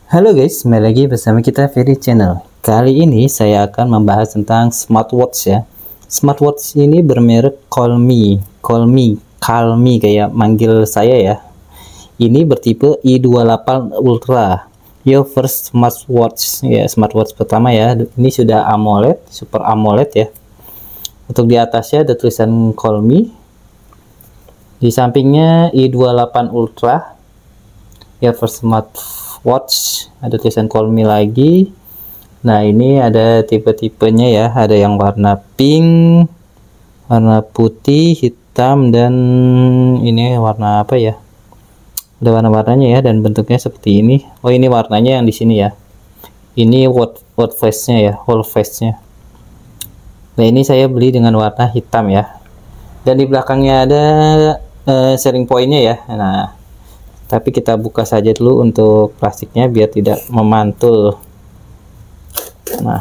Halo guys, kembali lagi bersama kita Ferry Channel. Kali ini saya akan membahas tentang smartwatch ya. Smartwatch ini bermerek Calmi kayak manggil saya ya. Ini bertipe i28 Ultra. Your first smartwatch ya, smartwatch pertama ya. Ini sudah AMOLED, Super AMOLED ya. Untuk di atasnya ada tulisan Calmi. Di sampingnya i28 Ultra. Ya, first smartwatch, ada tulisan Calmi lagi. Nah, ini ada tipe-tipenya ya, ada yang warna pink, warna putih, hitam, dan ini warna apa ya, ada warna-warnanya ya, dan bentuknya seperti ini. Oh, ini warnanya yang di sini ya, ini world face nya ya, whole face nya. Nah, ini saya beli dengan warna hitam ya, dan di belakangnya ada sharing point-nya ya. Nah, tapi kita buka saja dulu untuk plastiknya biar tidak memantul. Nah,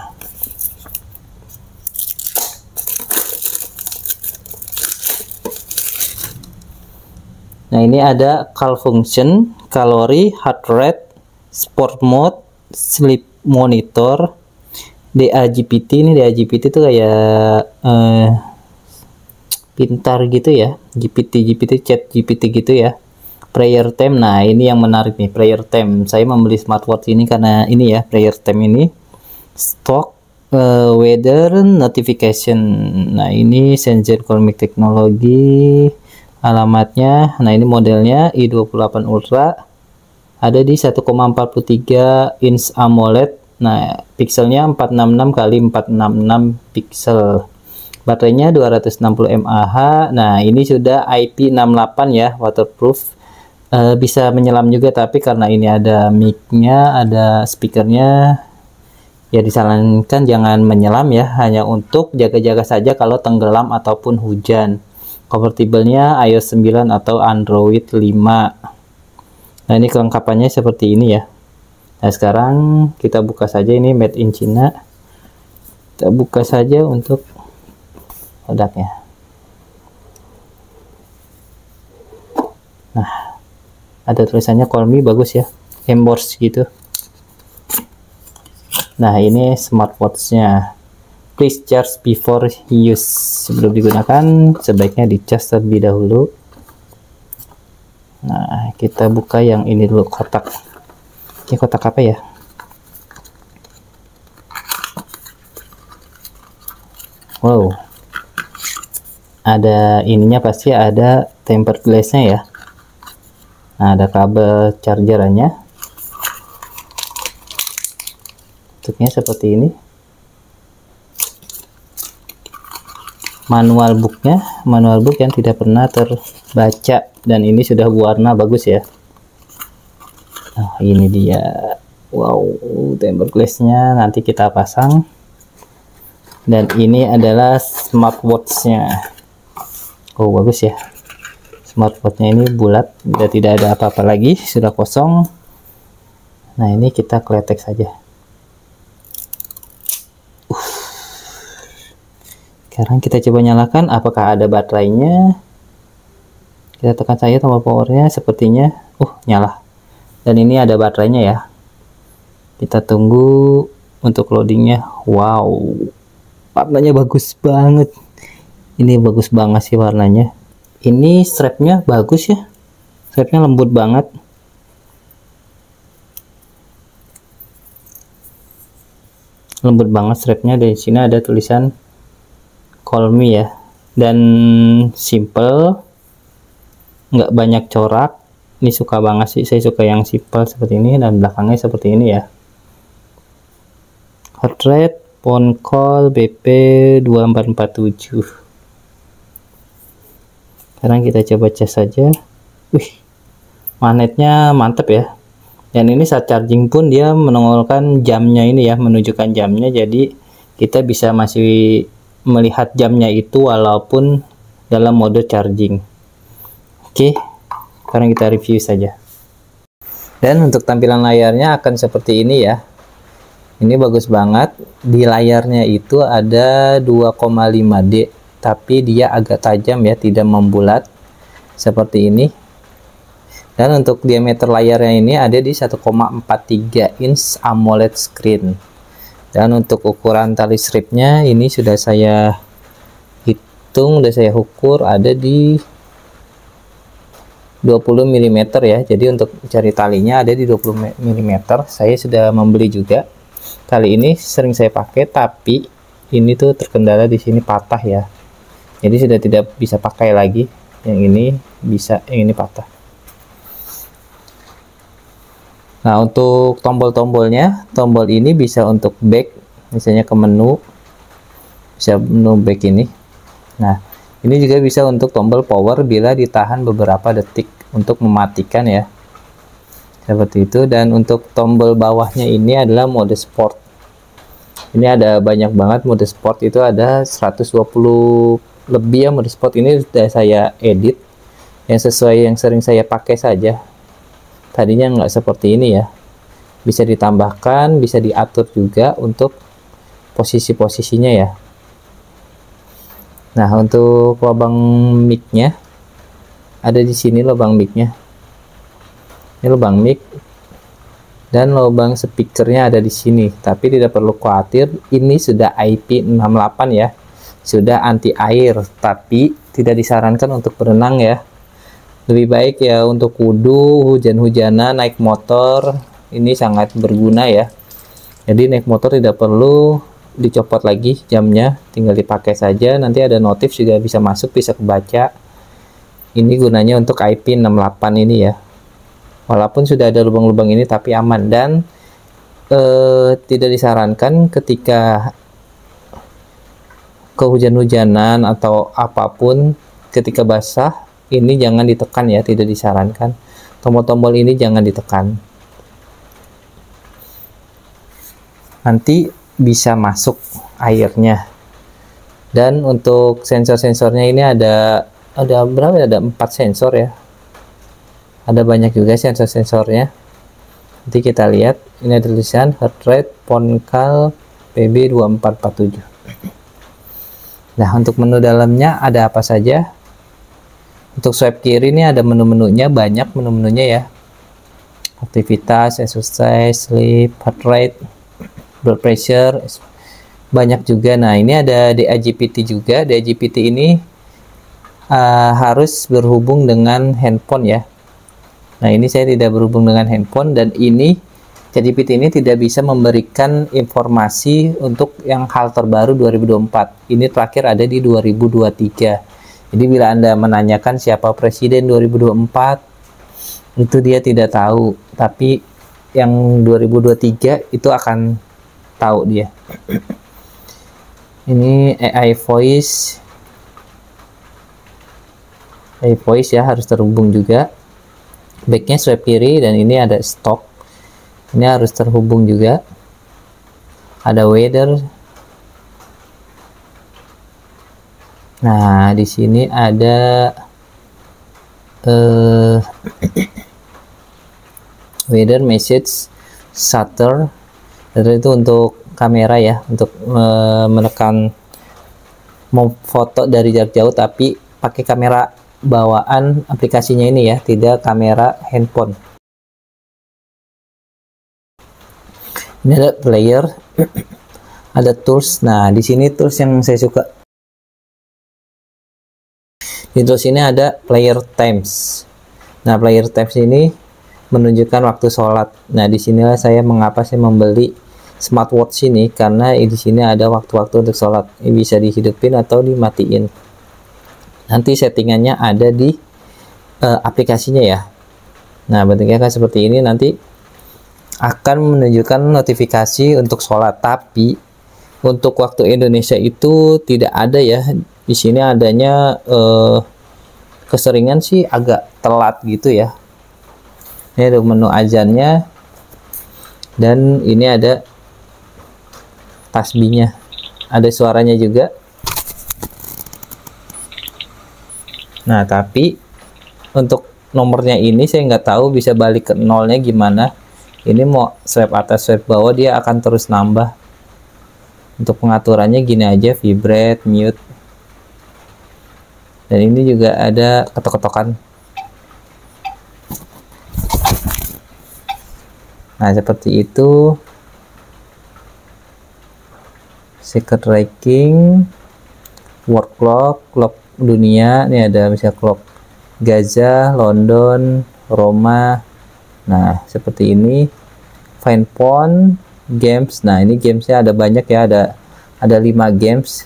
ini ada call function, kalori, heart rate, sport mode, sleep monitor, DAGPT. Ini DAGPT itu kayak pintar gitu ya, GPT, chat GPT gitu ya. Prayer time. Nah, ini yang menarik nih, prayer time. Saya membeli smartwatch ini karena ini ya, prayer time ini. Stock, weather, notification. Nah, ini Shenzhen Cosmic Technology, alamatnya. Nah, ini modelnya i28 Ultra, ada di 1,43 inch AMOLED. Nah, pixelnya 466 kali 466 pixel. Baterainya 260 mAh. Nah, ini sudah IP68 ya, waterproof. Bisa menyelam juga, tapi karena ini ada mic-nya, ada speakernya, ya disarankan jangan menyelam ya, hanya untuk jaga-jaga saja kalau tenggelam ataupun hujan. Kompatibelnya iOS 9 atau Android 5. Nah, ini kelengkapannya seperti ini ya. Nah, sekarang kita buka saja, ini made in China. Kita buka saja untuk produknya. Nah, ada tulisannya Calmi, bagus ya, emboss gitu. Nah, ini smartwatchnya. Please charge before use. Sebelum digunakan sebaiknya dicas terlebih dahulu. Nah, kita buka yang ini dulu, kotak. Ini kotak apa ya? Wow, ada ininya, pasti ada tempered glass-nya ya. Nah, ada kabel chargerannya. Bentuknya seperti ini. Manual booknya, manual book yang tidak pernah terbaca, dan ini sudah warna bagus ya. Nah, ini dia. Wow, tempered glass-nya nanti kita pasang. Dan ini adalah smartwatch-nya. Oh, bagus ya. Smartwatch-nya ini bulat, sudah tidak ada apa-apa lagi, sudah kosong. Nah, ini kita kletek saja. Sekarang kita coba nyalakan, apakah ada baterainya. Kita tekan saja tombol powernya, sepertinya nyala. Dan ini ada baterainya ya. Kita tunggu untuk loadingnya. Wow, warnanya bagus banget. Ini bagus banget sih warnanya. Ini strapnya bagus ya, strapnya lembut banget. Lembut banget strapnya. Dari sini ada tulisan Calmi ya, dan simple, nggak banyak corak. Ini suka banget sih, saya suka yang simple seperti ini, dan belakangnya seperti ini ya. Heart rate, phone call, BP 2447. Sekarang kita coba cas saja. Wih, magnetnya mantep ya. Dan ini saat charging pun dia menongolkan jamnya ini ya, menunjukkan jamnya. Jadi kita bisa masih melihat jamnya itu walaupun dalam mode charging. Oke, sekarang kita review saja. Dan untuk tampilan layarnya akan seperti ini ya. Ini bagus banget. Di layarnya itu ada 2,5D, tapi dia agak tajam ya, tidak membulat seperti ini. Dan untuk diameter layarnya ini ada di 1,43 inch AMOLED screen. Dan untuk ukuran tali stripnya ini sudah saya hitung, sudah saya ukur, ada di 20 mm ya. Jadi untuk cari talinya ada di 20 mm. Saya sudah membeli juga. Tali ini sering saya pakai, tapi ini tuh terkendala di sini patah ya. Jadi sudah tidak bisa pakai lagi. Yang ini bisa, yang ini patah. Nah, untuk tombol-tombolnya, tombol ini bisa untuk back, misalnya ke menu, bisa menu back ini. Nah, ini juga bisa untuk tombol power bila ditahan beberapa detik untuk mematikan ya. Seperti itu. Dan untuk tombol bawahnya ini adalah mode sport. Ini ada banyak banget mode sport, itu ada 120 lebih ya mode sport. Ini sudah saya edit yang sesuai yang sering saya pakai saja. Tadinya nggak seperti ini ya, bisa ditambahkan, bisa diatur juga untuk posisi-posisinya ya. Nah, untuk lubang mic-nya ada di sini, lubang mic-nya ini lubang mic, dan lubang speakernya ada di sini. Tapi tidak perlu khawatir, ini sudah IP68 ya, sudah anti air, tapi tidak disarankan untuk berenang ya. Lebih baik ya untuk wudhu, hujan-hujanan, naik motor, ini sangat berguna ya. Jadi naik motor tidak perlu dicopot lagi jamnya, tinggal dipakai saja, nanti ada notif juga bisa masuk, bisa kebaca. Ini gunanya untuk IP68 ini ya. Walaupun sudah ada lubang-lubang ini tapi aman, dan tidak disarankan ketika kehujan-hujanan atau apapun ketika basah. Ini jangan ditekan ya, tidak disarankan. Tombol-tombol ini jangan ditekan, nanti bisa masuk airnya. Dan untuk sensor-sensornya ini ada berapa? Ada 4 sensor ya. Ada banyak juga sensor-sensornya. Nanti kita lihat, ini ada tulisan heart rate, Poncal PB2447. Nah, untuk menu dalamnya ada apa saja? Untuk swipe kiri ini ada menu-menunya, banyak menu-menunya ya. Aktivitas, exercise, sleep, heart rate, blood pressure, banyak juga. Nah, ini ada DAGPT juga. DAGPT ini harus berhubung dengan handphone ya. Nah, ini saya tidak berhubung dengan handphone, dan ini ChatGPT ini tidak bisa memberikan informasi untuk yang hal terbaru 2024. Ini terakhir ada di 2023. Jadi bila Anda menanyakan siapa presiden 2024, itu dia tidak tahu, tapi yang 2023 itu akan tahu dia. Ini AI voice ya, harus terhubung juga. Backnya swipe kiri, dan ini ada stock, ini harus terhubung juga. Ada weather. Nah, di sini ada weather message shutter. Itu untuk kamera ya, untuk menekan mau foto dari jarak jauh, tapi pakai kamera bawaan aplikasinya ini ya, tidak kamera handphone. Ini ada player, ada tools. Nah, di sini tools yang saya suka. Di tools ini ada player times. Nah, player times ini menunjukkan waktu sholat. Nah, di sinilah saya mengapa saya membeli smartwatch ini, karena di sini ada waktu-waktu untuk sholat. Ini bisa dihidupin atau dimatiin. Nanti settingannya ada di aplikasinya ya. Nah, bentuknya kan seperti ini, nanti akan menunjukkan notifikasi untuk sholat. Tapi untuk waktu Indonesia itu tidak ada ya. Di sini adanya keseringan sih agak telat gitu ya. Ini ada menu azannya, dan ini ada tasbihnya, ada suaranya juga. Nah, tapi untuk nomornya ini saya nggak tahu bisa balik ke nolnya gimana. Ini mau swipe atas swipe bawah dia akan terus nambah. Untuk pengaturannya gini aja, vibrate, mute. Dan ini juga ada ketok-ketokan. Nah, seperti itu. Secret ranking, world clock, clock dunia. Ini ada misalnya clock Gaza, London, Roma. Nah, seperti ini. Find phone, games. Nah, ini gamesnya ada banyak ya, ada 5 games.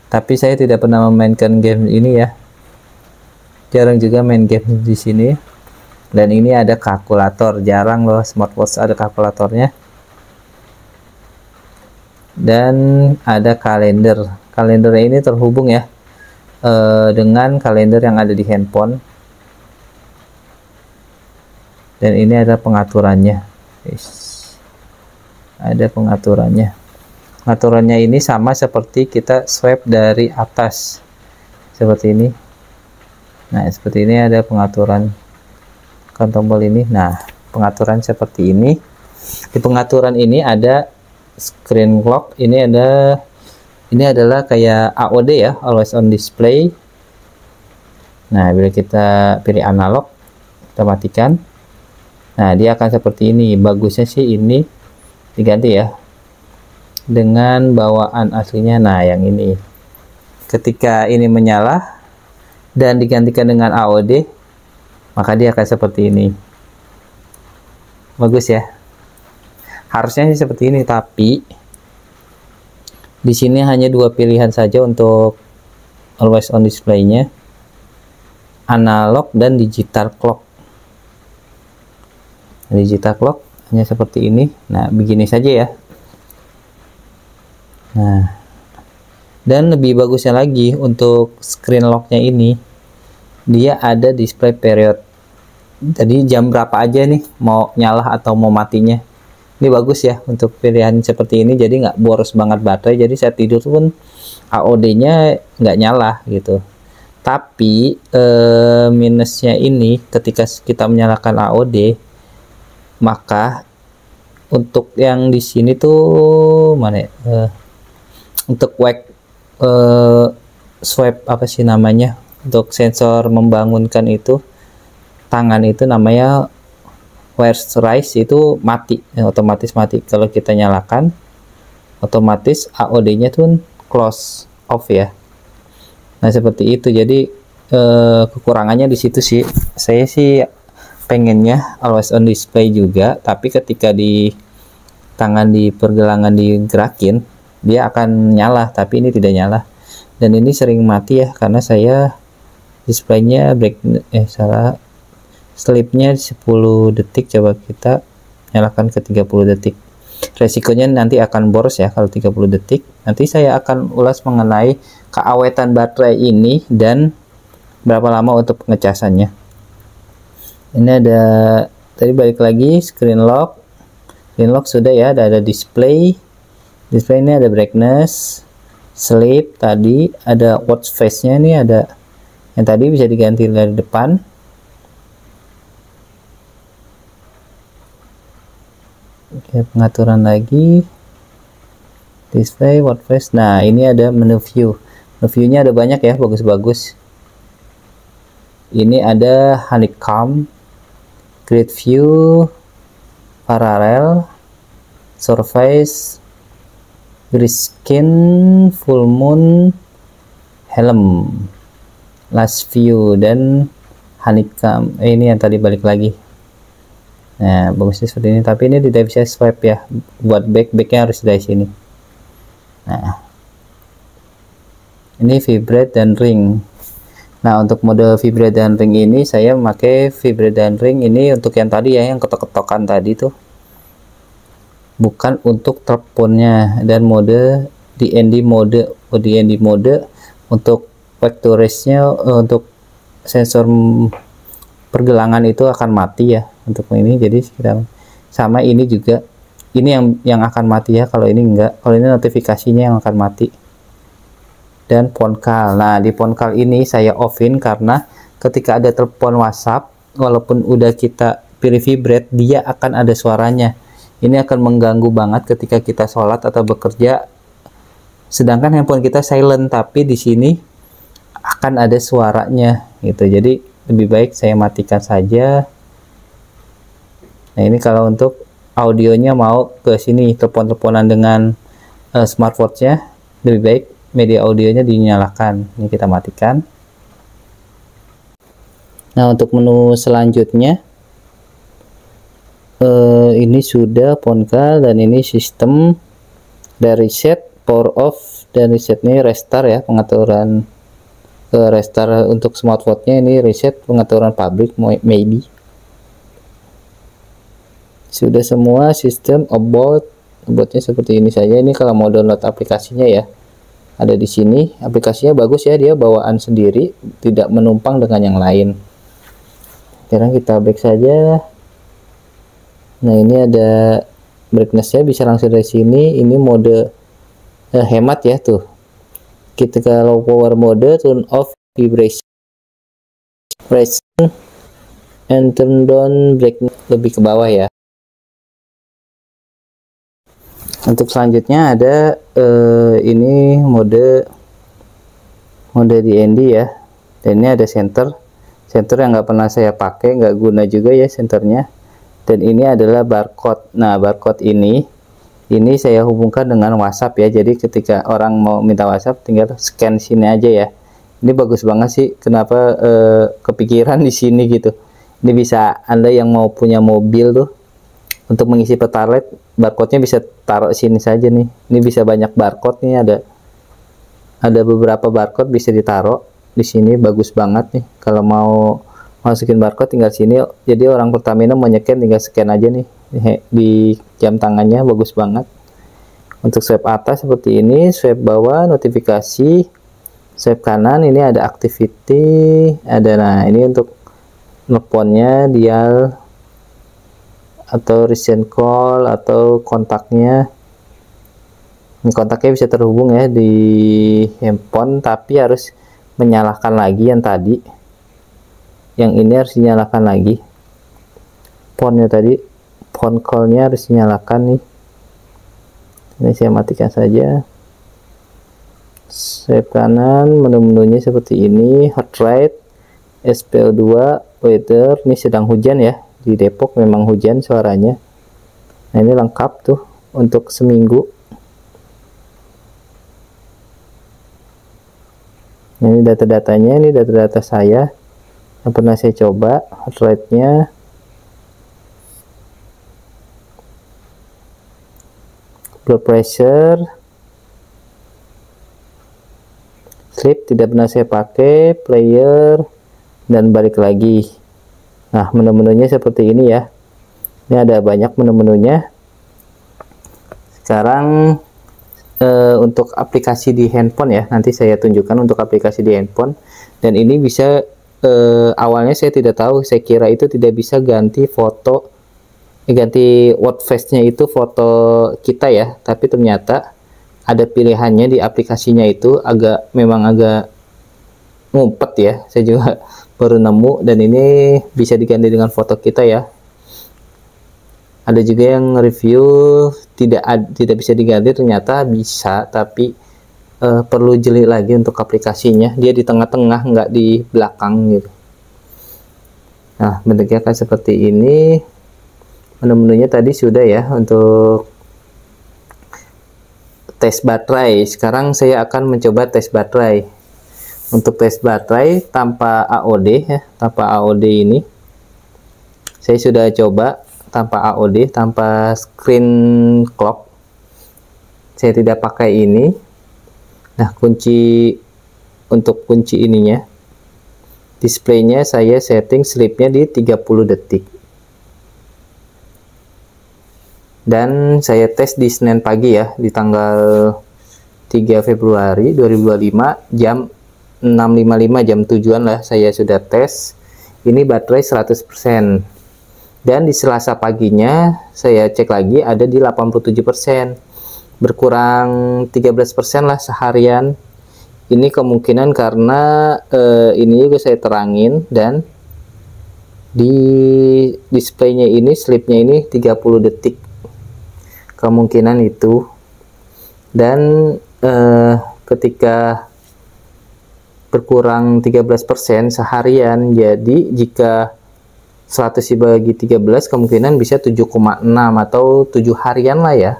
Tapi saya tidak pernah memainkan game ini ya. Jarang juga main game di sini. Dan ini ada kalkulator, jarang loh smartwatch ada kalkulatornya. Dan ada kalender. Kalender ini terhubung ya dengan kalender yang ada di handphone. Dan ini ada pengaturannya. Ada pengaturannya. Pengaturannya ini sama seperti kita swipe dari atas. Seperti ini. Nah, seperti ini ada pengaturan tombol ini. Nah, pengaturan seperti ini. Di pengaturan ini ada screen clock. Ini adalah kayak AOD ya, always on display. Nah, bila kita pilih analog, kita matikan. Nah, dia akan seperti ini. Bagusnya sih ini diganti ya dengan bawaan aslinya. Nah, yang ini ketika ini menyala dan digantikan dengan AOD, maka dia akan seperti ini. Bagus ya, harusnya sih seperti ini, tapi di sini hanya 2 pilihan saja untuk always on display-nya, analog dan digital clock. Digital clock hanya seperti ini. Nah, begini saja ya. Nah, dan lebih bagusnya lagi untuk screen lock-nya ini, dia ada display period. Jadi jam berapa aja nih mau nyala atau mau matinya. Ini bagus ya untuk pilihan seperti ini, jadi nggak boros banget baterai. Jadi saya tidur pun AOD-nya nggak nyala gitu. Tapi minusnya ini ketika kita menyalakan AOD, maka untuk yang di sini tuh mana ya? Untuk wake swipe apa sih namanya, untuk sensor membangunkan itu tangan itu namanya wires rise, itu mati ya, otomatis mati. Kalau kita nyalakan otomatis AOD nya tuh close off ya. Nah, seperti itu. Jadi kekurangannya di situ sih. Saya sih pengennya always on display juga, tapi ketika di tangan di pergelangan digerakin dia akan nyala, tapi ini tidak nyala. Dan ini sering mati ya, karena saya displaynya sleepnya 10 detik. Coba kita nyalakan ke 30 detik. Resikonya nanti akan boros ya kalau 30 detik. Nanti saya akan ulas mengenai keawetan baterai ini dan berapa lama untuk pengecasannya. Ini ada, tadi balik lagi screen lock. Screen lock sudah ya, ada display. Display ini ada brightness, sleep, tadi ada watch face nya, ini ada yang tadi bisa diganti dari depan. Oke, pengaturan lagi, display, watch face. Nah, ini ada menu view. Menu view nya ada banyak ya, bagus-bagus. Ini ada honeycomb, grid view, parallel, surface, Griskin, full moon, helm, last view, dan honeycomb. Ini yang tadi balik lagi. Nah, bagusnya seperti ini, tapi ini tidak bisa swipe ya. Buat backnya harus dari sini. Nah, ini vibrate dan ring. Nah, untuk mode vibrate dan ring ini saya memakai vibrate dan ring ini untuk yang tadi ya, yang ketok-ketokan tadi tuh, bukan untuk teleponnya. Dan mode DND mode untuk vector race-nya, untuk sensor pergelangan itu akan mati ya untuk ini. Jadi kita sama ini juga, ini yang akan mati ya, kalau ini enggak. Kalau ini notifikasinya yang akan mati. Dan phone call. Nah, di phone call ini saya offin karena ketika ada telepon WhatsApp, walaupun udah kita pilih vibrate, dia akan ada suaranya. Ini akan mengganggu banget ketika kita sholat atau bekerja, sedangkan handphone kita silent, tapi di sini akan ada suaranya gitu. Jadi lebih baik saya matikan saja. Nah ini kalau untuk audionya mau ke sini telepon-teleponan dengan smartwatch-nya, lebih baik media audionya dinyalakan. Ini kita matikan. Nah untuk menu selanjutnya ini sudah Poncal, dan ini sistem dari reset, power off, dan reset ini restart ya, pengaturan restart untuk smartwatch-nya. Ini reset pengaturan pabrik maybe. Sudah semua sistem aboutnya seperti ini saja. Ini kalau mau download aplikasinya ya, ada di sini. Aplikasinya bagus ya, dia bawaan sendiri, tidak menumpang dengan yang lain. Sekarang kita back saja. Nah ini ada brightness-nya, bisa langsung dari sini. Ini mode hemat ya tuh. Kita kalau power mode, turn off vibration and turn down brightness, lebih ke bawah ya. Untuk selanjutnya ada ini mode DND ya, dan ini ada center yang nggak pernah saya pakai, nggak guna juga ya senternya. Dan ini adalah barcode. Nah barcode ini saya hubungkan dengan WhatsApp ya, jadi ketika orang mau minta WhatsApp tinggal scan sini aja ya. Ini bagus banget sih, kenapa kepikiran di sini gitu. Ini bisa Anda yang mau punya mobil tuh, untuk mengisi pertalite, barcode-nya bisa taruh sini saja nih. Ini bisa banyak barcode nih, ada beberapa barcode bisa ditaruh di sini, bagus banget nih. Kalau mau masukin barcode tinggal sini. Jadi orang Pertamina mau nyekan tinggal scan aja nih di jam tangannya, bagus banget. Untuk swipe atas seperti ini, swipe bawah notifikasi, swipe kanan ini ada activity, ada. Nah ini untuk nelponnya, dial atau recent call atau kontaknya. Ini kontaknya bisa terhubung ya di handphone, tapi harus menyalakan lagi yang tadi. Yang ini harus dinyalakan lagi. Phone-nya tadi, phone call-nya harus dinyalakan nih. Ini saya matikan saja. Swipe kanan, menu-menunya seperti ini. Heart rate, SPO2, weather. Ini sedang hujan ya. Di Depok memang hujan suaranya. Nah ini lengkap tuh untuk seminggu. Nah, ini data-datanya, ini data-data saya yang pernah saya coba. Heart rate-nya, blood pressure, sleep tidak pernah saya pakai, player, dan balik lagi. Nah menu-menunya seperti ini ya. Ini ada banyak menu-menunya. Sekarang untuk aplikasi di handphone ya, nanti saya tunjukkan untuk aplikasi di handphone. Dan ini bisa awalnya saya tidak tahu, saya kira itu tidak bisa ganti foto, ganti word face-nya itu foto kita ya, tapi ternyata ada pilihannya di aplikasinya. Itu memang agak ngumpet ya, saya juga baru nemu. Dan ini bisa diganti dengan foto kita ya. Ada juga yang review tidak bisa diganti, ternyata bisa, tapi perlu jeli lagi untuk aplikasinya. Dia di tengah-tengah, nggak di belakang gitu. Nah bentuknya kan seperti ini. Menu-menunya tadi sudah ya. Untuk tes baterai, sekarang saya akan mencoba tes baterai. Untuk tes baterai tanpa AOD ya, tanpa AOD ini saya sudah coba tanpa AOD, tanpa screen clock. Saya tidak pakai ini. Nah untuk kunci ininya, displaynya saya setting sleepnya di 30 detik. Dan saya tes di Senin pagi ya, di tanggal 3 Februari 2025 jam 6.55, jam tujuan lah saya sudah tes. Ini baterai 100%. Dan di Selasa paginya saya cek lagi ada di 87%. Berkurang 13% lah seharian. Ini kemungkinan karena ini juga saya terangin, dan di displaynya ini sleepnya ini 30 detik. Kemungkinan itu. Dan ketika berkurang 13% seharian, jadi jika 100 dibagi 13 kemungkinan bisa 7,6 atau 7 harian lah ya.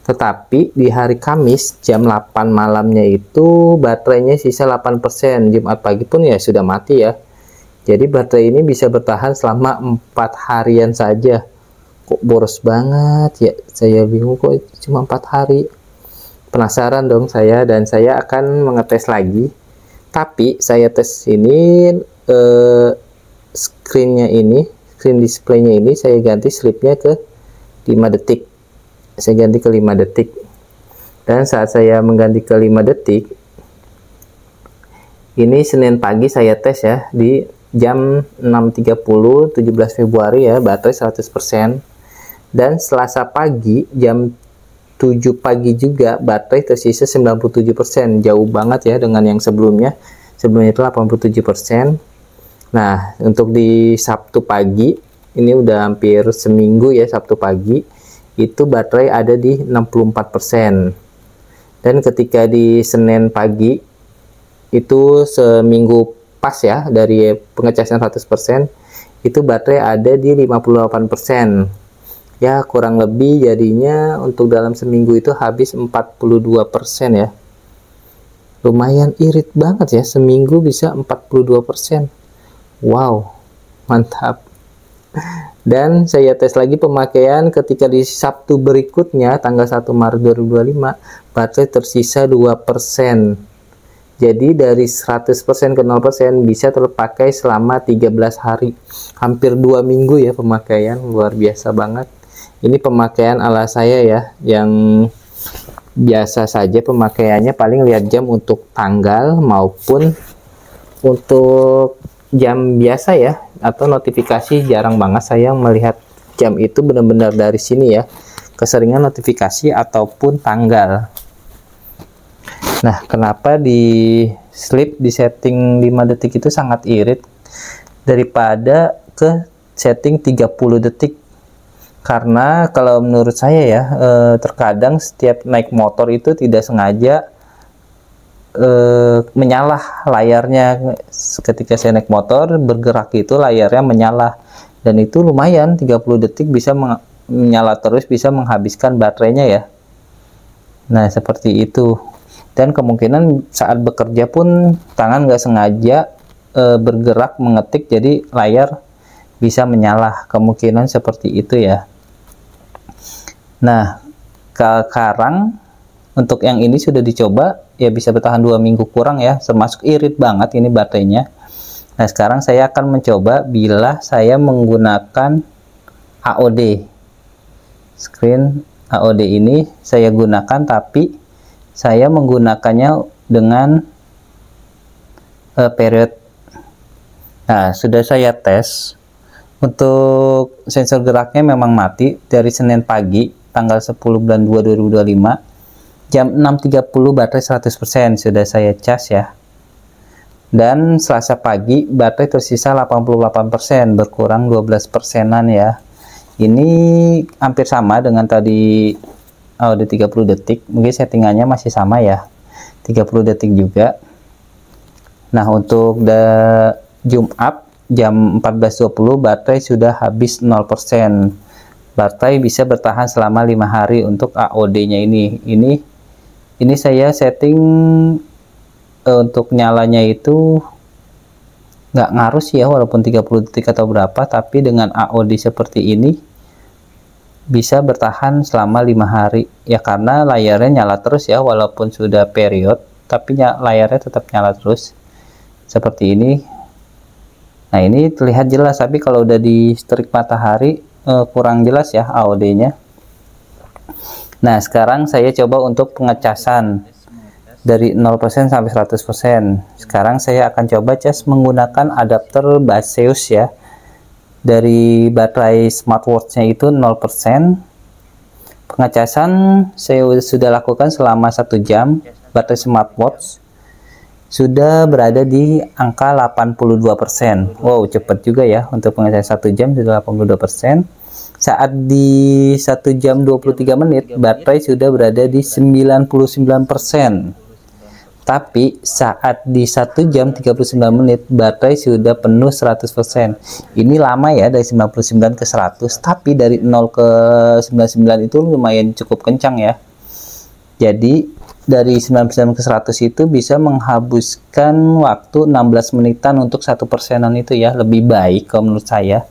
Tetapi di hari Kamis jam 8 malamnya itu baterainya sisa 8%. Jumat pagi pun ya sudah mati ya. Jadi baterai ini bisa bertahan selama 4 harian saja. Kok boros banget ya, saya bingung kok cuma 4 hari. Penasaran dong saya, dan saya akan mengetes lagi. Tapi saya tes ini screen displaynya ini saya ganti sleepnya ke 5 detik. Saya ganti ke 5 detik. Dan saat saya mengganti ke 5 detik, ini Senin pagi saya tes ya, di jam 6.30 17 Februari ya, baterai 100%. Dan Selasa pagi jam 7 pagi juga baterai tersisa 97%. Jauh banget ya dengan yang sebelumnya. Sebelumnya itu 87%. Nah, untuk di Sabtu pagi, ini udah hampir seminggu ya, Sabtu pagi, itu baterai ada di 64%. Dan ketika di Senin pagi, itu seminggu pas ya, dari pengecasan 100%, itu baterai ada di 58%. Ya, kurang lebih jadinya untuk dalam seminggu itu habis 42% ya. Lumayan irit banget ya, seminggu bisa 42%. Wow, mantap. Dan saya tes lagi pemakaian ketika di Sabtu berikutnya tanggal 1 Maret 2025, baterai tersisa 2%. Jadi dari 100% ke 0% bisa terpakai selama 13 hari. Hampir 2 minggu ya pemakaian, luar biasa banget. Ini pemakaian ala saya ya, yang biasa saja pemakaiannya, paling lihat jam untuk tanggal maupun untuk jam biasa ya, atau notifikasi. Jarang banget saya melihat jam itu benar-benar dari sini ya, keseringan notifikasi ataupun tanggal. Nah, kenapa di sleep di setting 5 detik itu sangat irit daripada ke setting 30 detik? Karena kalau menurut saya ya, terkadang setiap naik motor itu tidak sengaja menyala layarnya. Ketika saya naik motor bergerak itu layarnya menyala, dan itu lumayan 30 detik bisa menyala terus, bisa menghabiskan baterainya ya. Nah, seperti itu. Dan kemungkinan saat bekerja pun tangan nggak sengaja bergerak mengetik, jadi layar bisa menyala, kemungkinan seperti itu ya. Nah, sekarang untuk yang ini sudah dicoba ya, bisa bertahan 2 minggu kurang ya, termasuk irit banget ini baterainya. Nah, sekarang saya akan mencoba bila saya menggunakan AOD. Screen AOD ini saya gunakan, tapi saya menggunakannya dengan period. Nah, sudah saya tes. Untuk sensor geraknya memang mati dari Senin pagi tanggal 10 bulan 2 2025 jam 6.30 baterai 100% sudah saya cas ya. Dan Selasa pagi baterai tersisa 88%, berkurang 12%-an ya. Ini hampir sama dengan tadi di 30 detik, mungkin settingannya masih sama ya, 30 detik juga. Nah, untuk Jumat jam 14.20 baterai sudah habis 0%. Baterai bisa bertahan selama 5 hari untuk AOD-nya ini. Ini saya setting untuk nyalanya itu nggak ngaruh sih ya, walaupun 30 detik atau berapa, tapi dengan AOD seperti ini bisa bertahan selama 5 hari ya, karena layarnya nyala terus ya, walaupun sudah period tapi layarnya tetap nyala terus seperti ini. Nah, ini terlihat jelas, tapi kalau udah di terik matahari kurang jelas ya AOD-nya. Nah, sekarang saya coba untuk pengecasan dari 0% sampai 100%. Sekarang saya akan coba cas menggunakan adapter Baseus ya. Dari baterai smartwatch-nya itu 0%. Pengecasan saya sudah lakukan selama 1 jam. Baterai smartwatch sudah berada di angka 82%. Wow, cepat juga ya untuk pengecasan 1 jam sudah 82%. Saat di 1 jam 23 menit baterai sudah berada di 99%. Tapi saat di 1 jam 39 menit baterai sudah penuh 100%. Ini lama ya, dari 99 ke 100, tapi dari 0 ke 99 itu lumayan cukup kencang ya. Jadi dari 99 ke 100 itu bisa menghabiskan waktu 16 menitan untuk 1%-an itu ya. Lebih baik kalau menurut saya.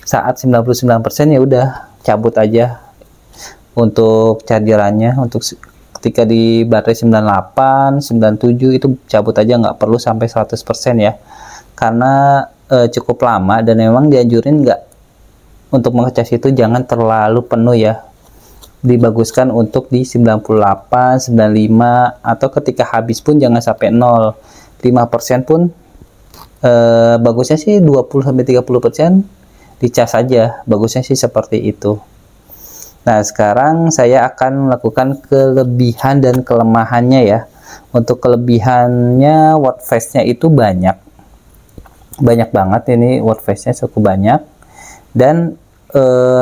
Saat 99% ya udah cabut aja untuk chargerannya. Untuk ketika di baterai 98, 97 itu cabut aja, nggak perlu sampai 100% ya, karena cukup lama dan memang dianjurin nggak untuk mengecas itu jangan terlalu penuh ya, dibaguskan untuk di 98, 95, atau ketika habis pun jangan sampai 0, 5% pun bagusnya sih 20-30% dicas aja, bagusnya sih seperti itu. Nah, sekarang saya akan melakukan kelebihan dan kelemahannya ya. Untuk kelebihannya, watt fast-nya itu banyak banget, ini watt fast-nya cukup banyak, dan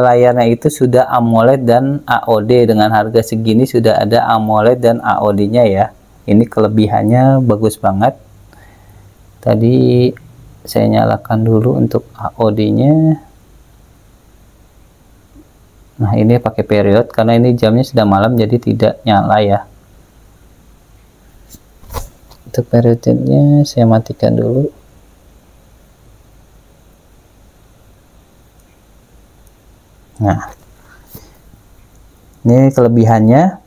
layarnya itu sudah AMOLED dan AOD. Dengan harga segini sudah ada AMOLED dan AOD-nya ya. Ini kelebihannya bagus banget. Tadi saya nyalakan dulu untuk AOD-nya. Nah, ini pakai period karena ini jamnya sudah malam jadi tidak nyala ya. Untuk periodnya saya matikan dulu. Nah, ini kelebihannya.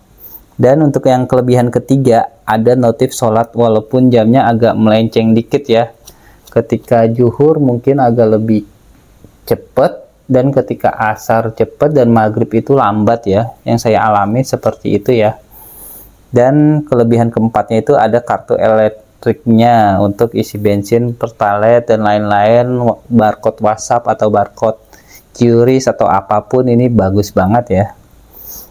Dan untuk yang kelebihan ketiga, ada notif sholat walaupun jamnya agak melenceng dikit ya. Ketika zuhur mungkin agak lebih cepat, dan ketika asar cepat dan maghrib itu lambat ya, yang saya alami seperti itu ya. Dan kelebihan keempatnya itu ada kartu elektriknya untuk isi bensin, pertalite dan lain-lain, barcode WhatsApp atau barcode QRIS atau apapun, ini bagus banget ya.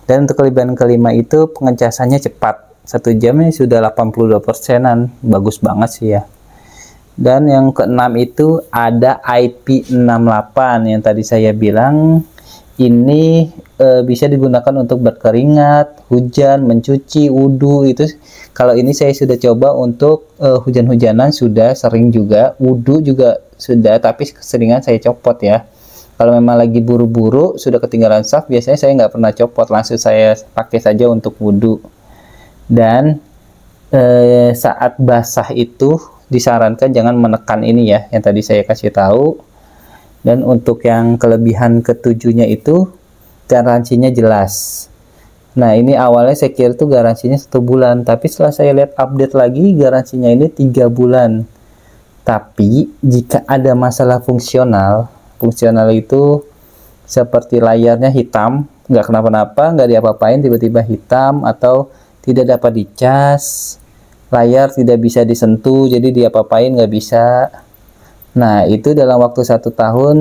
Dan untuk kelebihan kelima itu pengecasannya cepat, 1 jamnya sudah 82%-an, bagus banget sih ya. Dan yang keenam itu ada IP68 yang tadi saya bilang, ini bisa digunakan untuk berkeringat, hujan, mencuci, wudhu. Itu kalau ini saya sudah coba untuk hujan-hujanan sudah sering juga, wudhu juga sudah, tapi keseringan saya copot ya. Kalau memang lagi buru-buru sudah ketinggalan saf, biasanya saya nggak pernah copot, langsung saya pakai saja untuk wudhu. Dan saat basah itu disarankan jangan menekan ini ya, yang tadi saya kasih tahu. Dan untuk yang kelebihan ketujuhnya itu garansinya jelas. Nah, ini awalnya saya kira itu garansinya 1 bulan, tapi setelah saya lihat update lagi garansinya ini 3 bulan. Tapi jika ada masalah fungsional itu seperti layarnya hitam, nggak kenapa-napa, nggak diapa-apain, tiba-tiba hitam atau tidak dapat dicas, layar tidak bisa disentuh, jadi diapa-apain nggak bisa. Nah, itu dalam waktu 1 tahun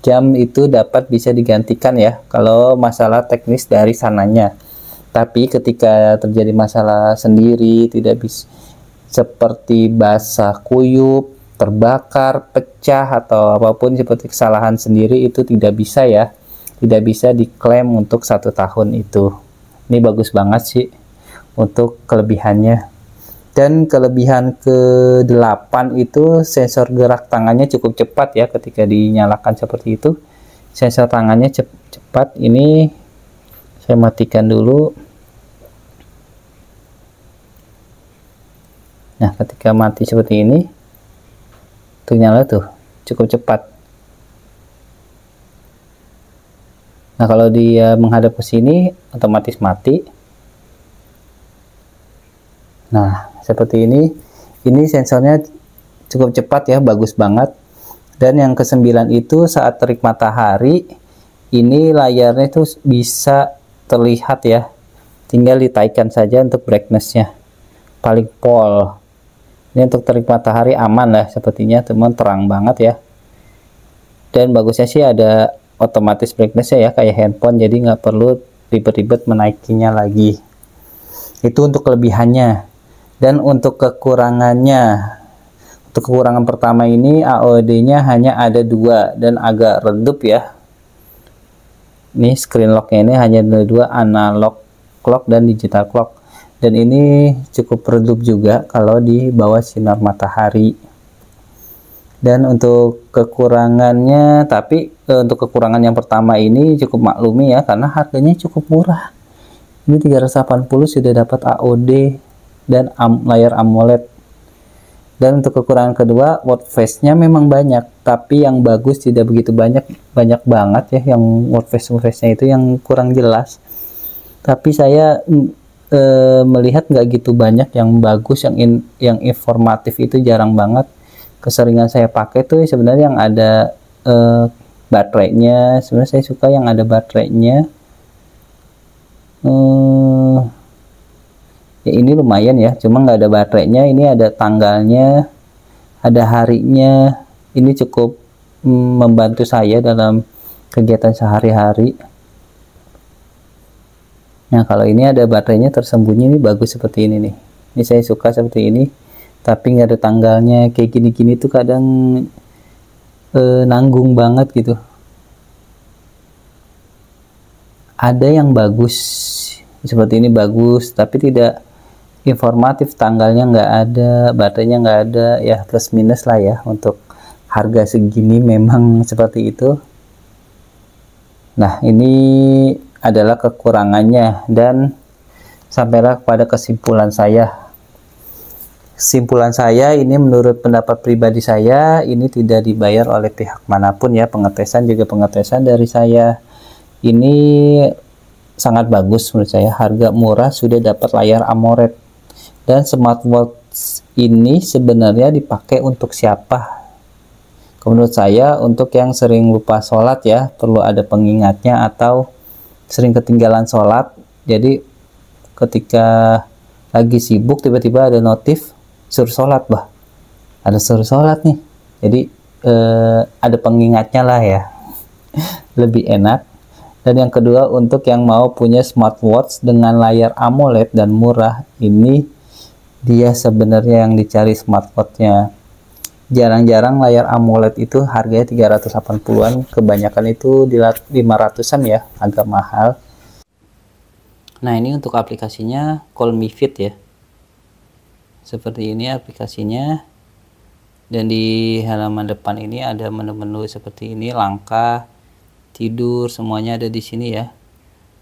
jam itu dapat bisa digantikan ya, kalau masalah teknis dari sananya. Tapi ketika terjadi masalah sendiri, tidak bisa seperti basah kuyup, terbakar, pecah, atau apapun seperti kesalahan sendiri, itu tidak bisa ya, tidak bisa diklaim untuk 1 tahun itu. Ini bagus banget sih untuk kelebihannya. Dan kelebihan ke-8 itu sensor gerak tangannya cukup cepat ya, ketika dinyalakan seperti itu sensor tangannya cepat. Ini saya matikan dulu. Nah, ketika mati seperti ini tuh nyala tuh cukup cepat. Nah, kalau dia menghadap ke sini otomatis mati. Nah, seperti ini sensornya cukup cepat ya, bagus banget. Dan yang ke-9 itu saat terik matahari, ini layarnya itu bisa terlihat ya, tinggal ditaikkan saja untuk brightness-nya paling pol. Ini untuk terik matahari aman lah sepertinya, teman, terang banget ya. Dan bagusnya sih ada otomatis brightness-nya ya, kayak handphone, jadi nggak perlu ribet-ribet menaikinya lagi. Itu untuk kelebihannya. Dan untuk kekurangannya, untuk kekurangan pertama ini AOD-nya hanya ada 2 dan agak redup ya. Ini screen lock-nya ini hanya ada 2, analog clock dan digital clock. dan ini cukup redup juga kalau di bawah sinar matahari. Dan untuk kekurangannya, tapi untuk kekurangan yang pertama ini cukup maklumi ya, karena harganya cukup murah. Ini 380 sudah dapat AOD dan layar AMOLED. Dan untuk kekurangan kedua, watch face-nya memang banyak, tapi yang bagus tidak begitu banyak, banyak banget ya yang watch face-nya itu yang kurang jelas. Tapi saya melihat nggak gitu banyak yang bagus, yang informatif itu jarang banget. Keseringan saya pakai tuh sebenarnya yang ada baterainya. Sebenarnya saya suka yang ada baterainya. Ya ini lumayan ya, cuma nggak ada baterainya. Ini ada tanggalnya, ada harinya. Ini cukup membantu saya dalam kegiatan sehari-hari. Nah kalau ini ada baterainya tersembunyi, ini bagus seperti ini nih. Ini saya suka seperti ini, tapi nggak ada tanggalnya. Kayak gini-gini tuh kadang nanggung banget gitu. Ada yang bagus seperti ini, bagus tapi tidak informatif, tanggalnya nggak ada, baterainya nggak ada, ya plus minus lah ya. Untuk harga segini memang seperti itu. Nah ini adalah kekurangannya, dan sampailah kepada kesimpulan saya. Kesimpulan saya ini menurut pendapat pribadi saya, ini tidak dibayar oleh pihak manapun ya, pengetesan juga pengetesan dari saya. Ini sangat bagus menurut saya, harga murah sudah dapat layar AMOLED. Dan smartwatch ini sebenarnya dipakai untuk siapa? Menurut saya untuk yang sering lupa sholat ya, perlu ada pengingatnya, atau sering ketinggalan sholat. Jadi ketika lagi sibuk tiba-tiba ada notif suruh sholat, ada suruh sholat nih, jadi ada pengingatnya lah ya, lebih enak. Dan yang kedua, untuk yang mau punya smartwatch dengan layar AMOLED dan murah, ini dia sebenarnya yang dicari smartwatchnya. Jarang-jarang layar AMOLED itu harganya 380-an, kebanyakan itu di 500-an ya, agak mahal. Nah ini untuk aplikasinya Call Me Fit ya, seperti ini aplikasinya. Dan di halaman depan ini ada menu-menu seperti ini, langkah, tidur, semuanya ada di sini ya.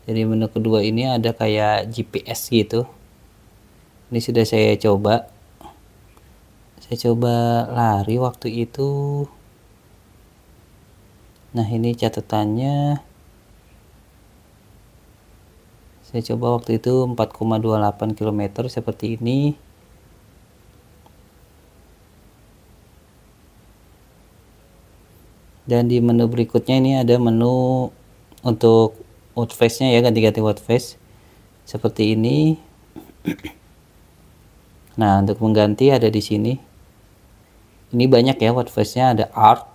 Jadi menu kedua ini ada kayak GPS gitu. Ini sudah saya coba lari waktu itu. Nah ini catatannya, saya coba waktu itu 4,28 km seperti ini. Dan di menu berikutnya ini ada menu untuk watch face-nya ya, ganti-ganti watch face seperti ini. Nah untuk mengganti ada di sini. Ini banyak ya watch face-nya, ada art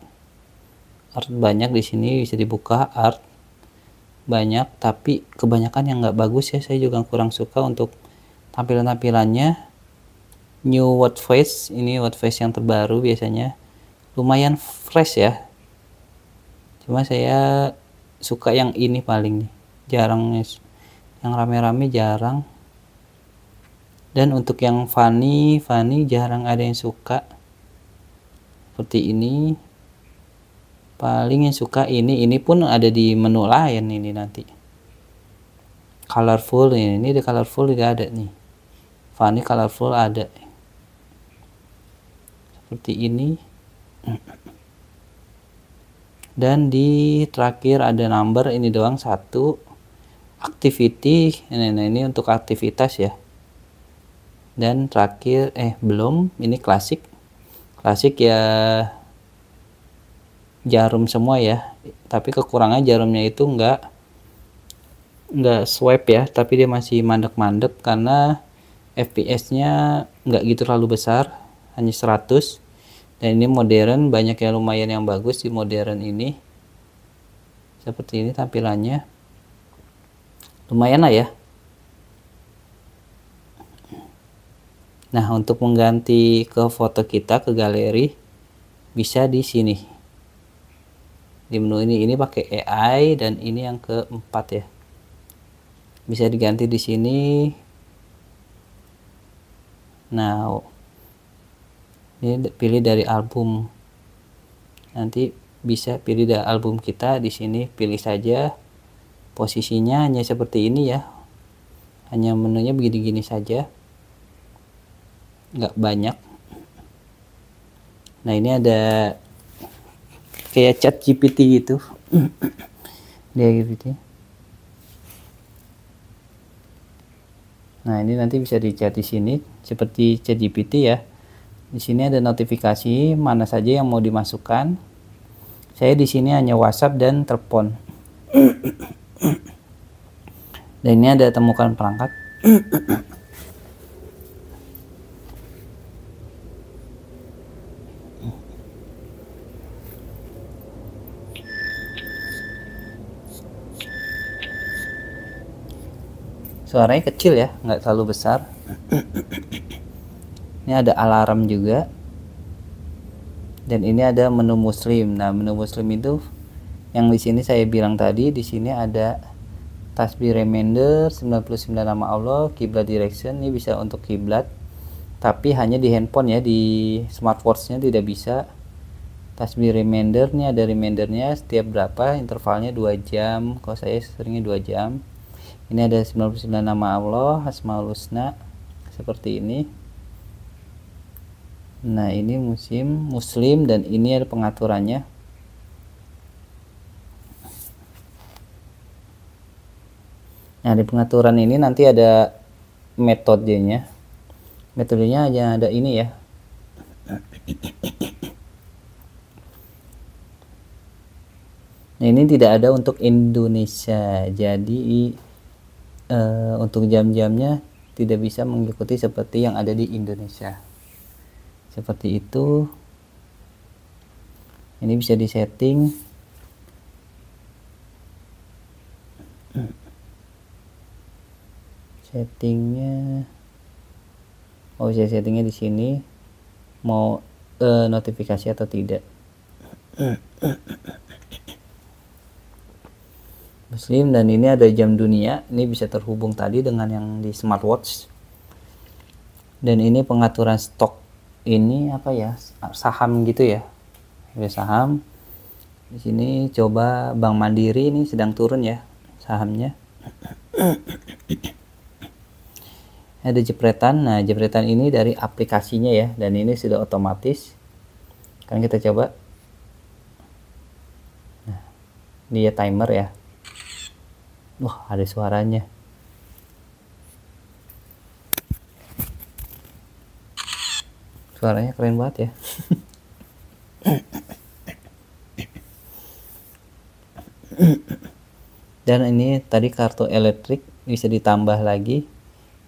banyak di sini, bisa dibuka art banyak, tapi kebanyakan yang nggak bagus ya, saya juga kurang suka untuk tampilannya. New watch face, ini watch face yang terbaru, biasanya lumayan fresh ya, cuma saya suka yang ini paling nih, jarang yang rame-rame, jarang. Dan untuk yang funny jarang ada yang suka seperti ini. Paling yang suka ini pun ada di menu lain ini nanti. Colorful ini di colorful juga ada nih. Funny colorful ada. Seperti ini. Dan di terakhir ada number, ini doang satu. Activity, ini untuk aktivitas ya. Dan terakhir belum, ini klasik ya, jarum semua ya, tapi kekurangan jarumnya itu enggak swipe ya, tapi dia masih mandek-mandek karena FPS-nya enggak gitu terlalu besar, hanya 100. Dan ini modern, banyak yang lumayan yang bagus di modern ini. Seperti ini tampilannya, lumayan lah ya. Nah untuk mengganti ke foto kita, ke galeri, bisa di sini di menu ini pakai AI, dan ini yang keempat ya, bisa diganti di sini. Nah, ini pilih dari album. Nanti bisa pilih dari album kita. Di sini pilih saja. Posisinya hanya seperti ini ya. Hanya menunya begini-gini saja. Nggak banyak. Nah, ini ada kayak chat GPT gitu. Dia GPT. Nah, ini nanti bisa di-chat di sini seperti chat GPT ya. Di sini ada notifikasi mana saja yang mau dimasukkan. Saya di sini hanya WhatsApp dan telepon. Dan ini ada temukan perangkat. Suaranya kecil ya, nggak terlalu besar. Ini ada alarm juga. Dan ini ada menu muslim. Nah, menu muslim itu yang di sini saya bilang tadi, di sini ada tasbih reminder, 99 nama Allah, kiblat direction. Ini bisa untuk kiblat. Tapi hanya di handphone ya, di smartwatch-nya tidak bisa. Tasbih reminder, nih ada remindernya setiap berapa, intervalnya 2 jam. Kalau saya seringnya 2 jam. Ini ada 99 nama Allah, Asmaul Husna, seperti ini. Nah, ini muslim, dan ini ada pengaturannya. Nah, di pengaturan ini nanti ada metodenya. Metodenya hanya ada ini ya. Nah, ini tidak ada untuk Indonesia. Jadi untuk jam-jamnya tidak bisa mengikuti seperti yang ada di Indonesia. Seperti itu. Ini bisa disetting. Settingnya, saya settingnya di sini. Mau notifikasi atau tidak. Muslim, dan ini ada jam dunia. Ini bisa terhubung tadi dengan yang di smartwatch. Dan ini pengaturan stok. Ini apa ya? Saham gitu ya. Ada saham. Di sini coba Bank Mandiri ini sedang turun ya sahamnya. Ada jepretan. Nah, jepretan ini dari aplikasinya ya, dan ini sudah otomatis. Kan kita coba. Nah, dia timer ya. Wah, ada suaranya. Suaranya keren banget ya. Dan ini tadi kartu elektrik bisa ditambah lagi.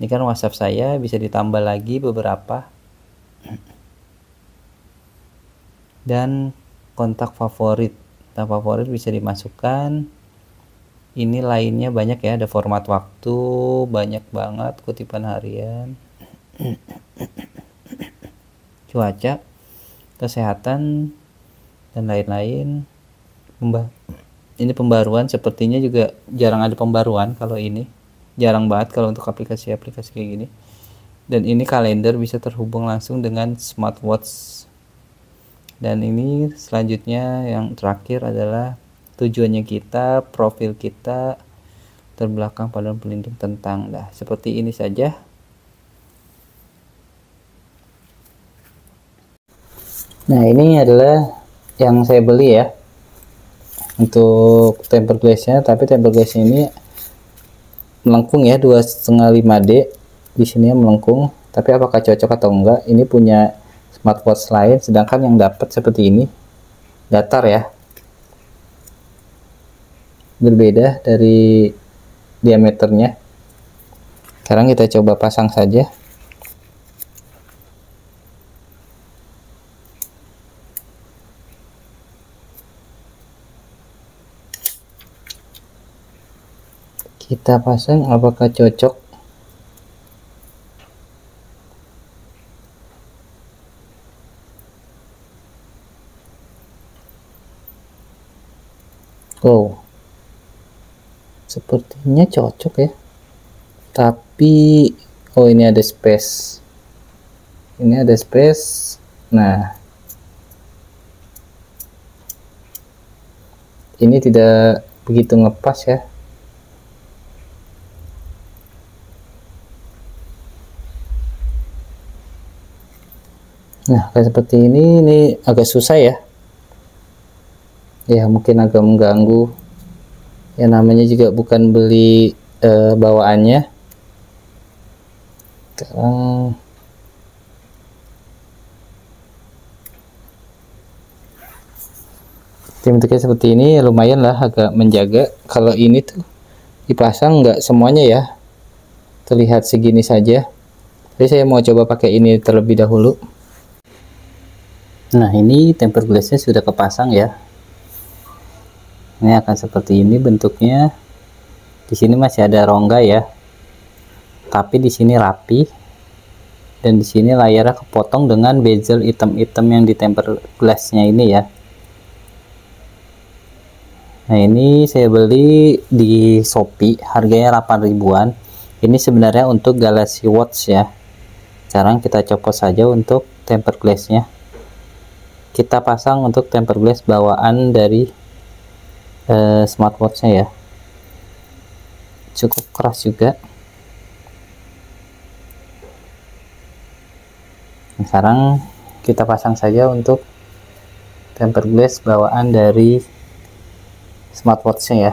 Ini kan WhatsApp saya, bisa ditambah lagi beberapa. Dan kontak favorit. Kontak favorit bisa dimasukkan. Ini lainnya banyak ya, ada format waktu, banyak banget, kutipan harian, cuaca, kesehatan, dan lain-lain. Ini pembaruan, sepertinya juga jarang ada pembaruan kalau ini. Jarang banget kalau untuk aplikasi-aplikasi kayak gini. Dan ini kalender bisa terhubung langsung dengan smartwatch. Dan ini selanjutnya yang terakhir adalah tujuannya kita, profil kita, terbelakang paduan pelindung tentang. Nah, seperti ini saja. Nah, ini adalah yang saya beli ya untuk tempered glass-nya, tapi tempered glass ini melengkung ya, 2,5 D di sini melengkung. Tapi apakah cocok atau enggak, ini punya smartwatch lain, sedangkan yang dapat seperti ini datar ya, berbeda dari diameternya. Sekarang kita coba pasang saja. Kita pasang, apakah cocok? Oh, sepertinya cocok ya. Tapi oh, ini ada space. ini ada space. Nah, ini tidak begitu ngepas ya. Nah, kayak seperti ini agak susah ya. Ya, mungkin agak mengganggu. Ya, namanya juga bukan beli bawaannya. Sekarang bentuknya seperti ini, lumayan lah agak menjaga. Kalau ini tuh dipasang nggak semuanya ya, terlihat segini saja. Jadi saya mau coba pakai ini terlebih dahulu. Nah, ini tempered glassnya sudah kepasang ya. Ini akan seperti ini bentuknya. Di sini masih ada rongga ya, tapi di sini rapi, dan di sini layarnya kepotong dengan bezel hitam-hitam yang di tempered glassnya ini ya. Nah, ini saya beli di Shopee, harganya 8 ribuan. Ini sebenarnya untuk Galaxy Watch ya. Sekarang kita copot saja untuk tempered glassnya. Kita pasang untuk tempered glass bawaan dari smartwatchnya ya. Cukup keras juga. Nah, sekarang kita pasang saja untuk tempered glass bawaan dari smartwatchnya ya.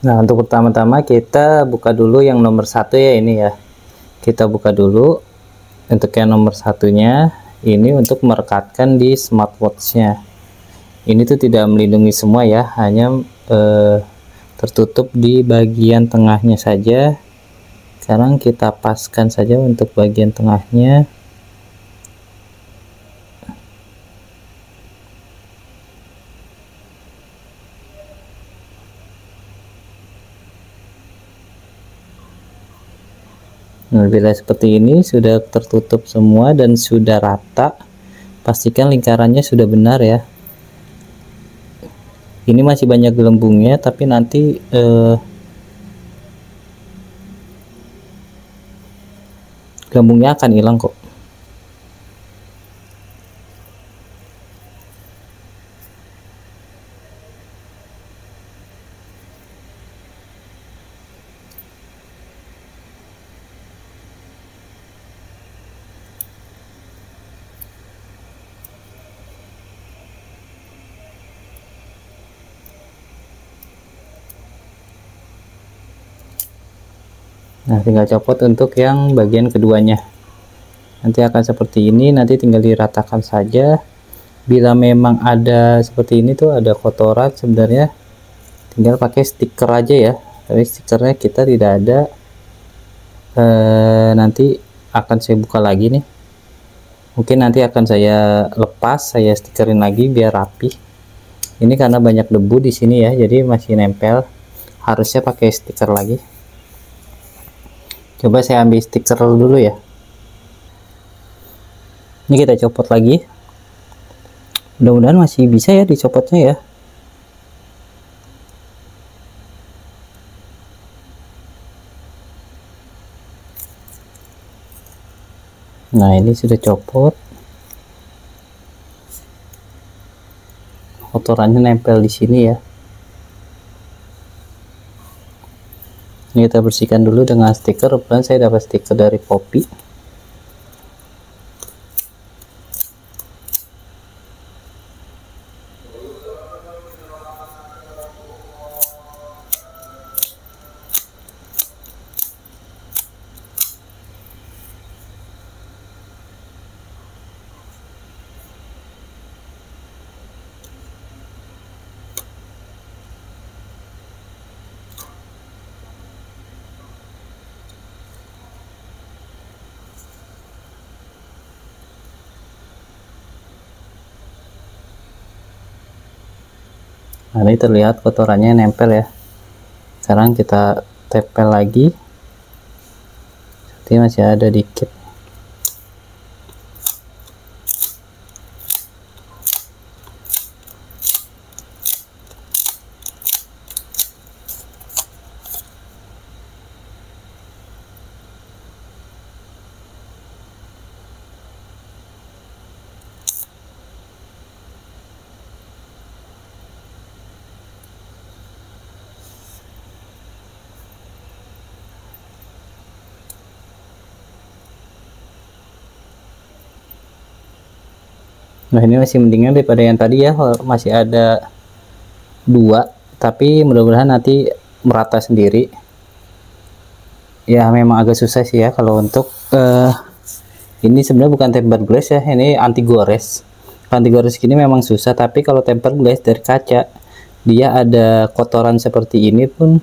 Nah, untuk pertama-tama kita buka dulu yang nomor satu ya, ini ya. Kita buka dulu untuk yang nomor satunya, ini untuk merekatkan di smartwatchnya. Ini tuh tidak melindungi semua ya, hanya tertutup di bagian tengahnya saja. Sekarang kita paskan saja untuk bagian tengahnya. Nah, bila seperti ini sudah tertutup semua dan sudah rata, pastikan lingkarannya sudah benar ya. Ini masih banyak gelembungnya, tapi nanti gelembungnya akan hilang kok. Nah, tinggal copot untuk yang bagian keduanya. Nanti akan seperti ini, nanti tinggal diratakan saja. Bila memang ada seperti ini tuh ada kotoran, sebenarnya tinggal pakai stiker aja ya. Tapi stikernya kita tidak ada. Nanti akan saya buka lagi nih. Mungkin nanti akan saya lepas, saya stikerin lagi biar rapi. Ini karena banyak debu di sini ya, jadi masih nempel. Harusnya pakai stiker lagi. Coba saya ambil stiker dulu ya. Ini kita copot lagi. Mudah-mudahan masih bisa ya dicopotnya ya. Nah, ini sudah copot. Kotorannya nempel di sini ya. Ini kita bersihkan dulu dengan stiker. Kebetulan saya dapat stiker dari Shopee. Nah, ini terlihat kotorannya nempel ya. Sekarang kita tempel lagi. Seperti masih ada dikit. Nah ini masih mendingan daripada yang tadi ya, masih ada 2, tapi mudah-mudahan nanti merata sendiri. Ya memang agak susah sih ya kalau untuk ini sebenarnya bukan tempered glass ya, ini anti gores. Anti gores gini memang susah, tapi kalau tempered glass dari kaca dia ada kotoran seperti ini pun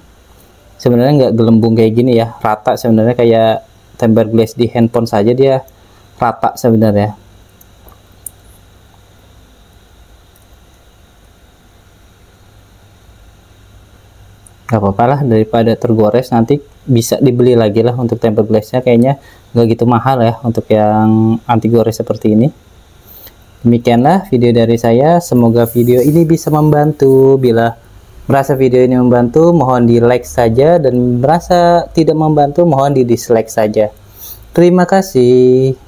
sebenarnya nggak gelembung kayak gini ya, rata sebenarnya, kayak tempered glass di handphone saja dia rata sebenarnya. Gak apa-apa lah, daripada tergores nanti bisa dibeli lagi lah. Untuk tempered glassnya kayaknya nggak gitu mahal ya untuk yang anti gores seperti ini. Demikianlah video dari saya, semoga video ini bisa membantu. Bila merasa video ini membantu, mohon di like saja, dan merasa tidak membantu mohon di dislike saja. Terima kasih.